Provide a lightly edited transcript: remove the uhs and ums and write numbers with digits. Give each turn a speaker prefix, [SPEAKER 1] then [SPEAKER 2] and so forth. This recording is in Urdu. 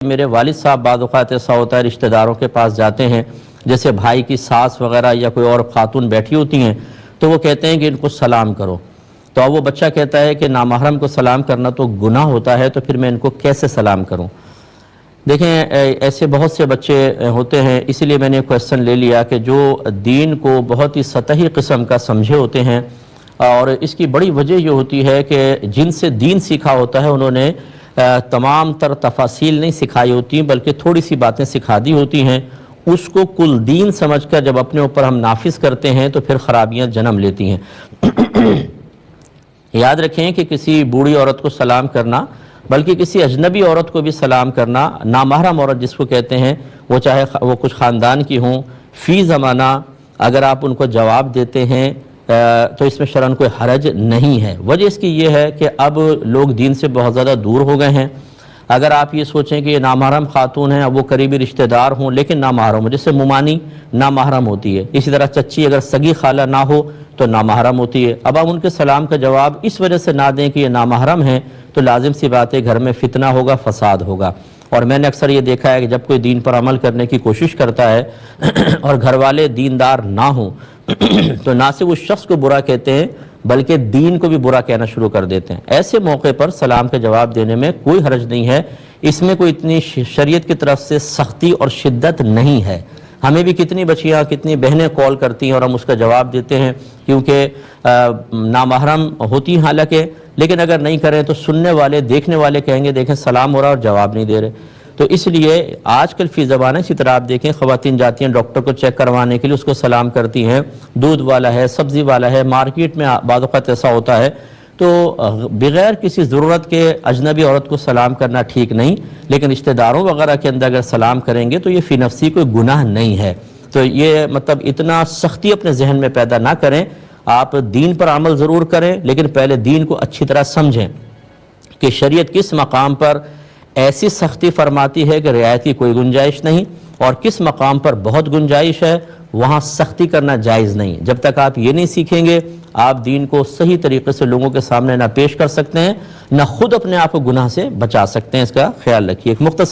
[SPEAKER 1] میرے والد صاحب بعض اوقات ایسا ہوتا ہے رشتہ داروں کے پاس جاتے ہیں، جیسے بھائی کی ساس وغیرہ یا کوئی اور خاتون بیٹھی ہوتی ہیں تو وہ کہتے ہیں کہ ان کو سلام کرو، تو اب وہ بچہ کہتا ہے کہ نامحرم کو سلام کرنا تو گناہ ہوتا ہے، تو پھر میں ان کو کیسے سلام کروں؟ دیکھیں ایسے بہت سے بچے ہوتے ہیں، اسی لیے میں نے کویسچن لے لیا کہ جو دین کو بہت ہی سطحی قسم کا سمجھے ہوتے ہیں، اور اس کی بڑی وجہ یہ ہوتی ہے کہ جن سے دین سیکھا ہوتا ہے انہوں نے تمام تر تفاصیل نہیں سکھائی ہوتی بلکہ تھوڑی سی باتیں سکھا دی ہوتی ہیں، اس کو کل دین سمجھ کر جب اپنے اوپر ہم نافذ کرتے ہیں تو پھر خرابیاں جنم لیتی ہیں۔ یاد رکھیں کہ کسی بوڑھی عورت کو سلام کرنا، بلکہ کسی اجنبی عورت کو بھی سلام کرنا، نامحرم عورت جس کو کہتے ہیں، وہ چاہے وہ کچھ خاندان کی ہوں، فی زمانہ اگر آپ ان کو جواب دیتے ہیں تو اس میں شرعاً کوئی حرج نہیں ہے۔ وجہ اس کی یہ ہے کہ اب لوگ دین سے بہت زیادہ دور ہو گئے ہیں۔ اگر آپ یہ سوچیں کہ یہ نامحرم خاتون ہیں، اب وہ قریبی رشتہ دار ہوں لیکن نامحرم ہو، جیسے ممانی نامحرم ہوتی ہے، اسی طرح چچی اگر سگی خالہ نہ ہو تو نامحرم ہوتی ہے، اب ہم ان کے سلام کا جواب اس وجہ سے نہ دیں کہ یہ نامحرم ہیں تو لازم سی بات ہے گھر میں فتنہ ہوگا، فساد ہوگا۔ اور میں نے اکثر یہ دیکھا ہے کہ جب کوئی دین پر عمل کرنے کی کوشش کرتا ہے اور گھر والے دیندار نہ ہوں تو نہ صرف اس شخص کو برا کہتے ہیں بلکہ دین کو بھی برا کہنا شروع کر دیتے ہیں۔ ایسے موقع پر سلام کا جواب دینے میں کوئی حرج نہیں ہے، اس میں کوئی اتنی شریعت کی طرف سے سختی اور شدت نہیں ہے۔ ہمیں بھی کتنی بچیاں کتنی بہنیں کال کرتی ہیں اور ہم اس کا جواب دیتے ہیں کیونکہ نامحرم ہوتی ہیں حالانکہ، لیکن اگر نہیں کریں تو سننے والے دیکھنے والے کہیں گے دیکھیں سلام ہو رہا اور جواب نہیں دے رہے۔ تو اس لیے آج کل فی زبانہ اسی طرح آپ دیکھیں خواتین جاتی ہیں ڈاکٹر کو چیک کروانے کے لیے، اس کو سلام کرتی ہیں، دودھ والا ہے، سبزی والا ہے، مارکیٹ میں بعض اوقات ایسا ہوتا ہے، تو بغیر کسی ضرورت کے اجنبی عورت کو سلام کرنا ٹھیک نہیں، لیکن رشتہ داروں وغیرہ کے اندر اگر سلام کریں گے تو یہ فی نفسی کوئی گناہ نہیں ہے۔ تو یہ مطلب اتنا سختی اپنے ذہن میں پیدا نہ کریں، آپ دین پر عمل ضرور کریں لیکن پہلے دین کو اچھی طرح سمجھیں کہ شریعت کس مقام پر ایسی سختی فرماتی ہے کہ رعایت کی کوئی گنجائش نہیں، اور کس مقام پر بہت گنجائش ہے وہاں سختی کرنا جائز نہیں۔ جب تک آپ یہ نہیں سیکھیں گے آپ دین کو صحیح طریقے سے لوگوں کے سامنے نہ پیش کر سکتے ہیں، نہ خود اپنے آپ کو گناہ سے بچا سکتے ہیں۔ اس کا خیال رکھیے۔ ایک مختصر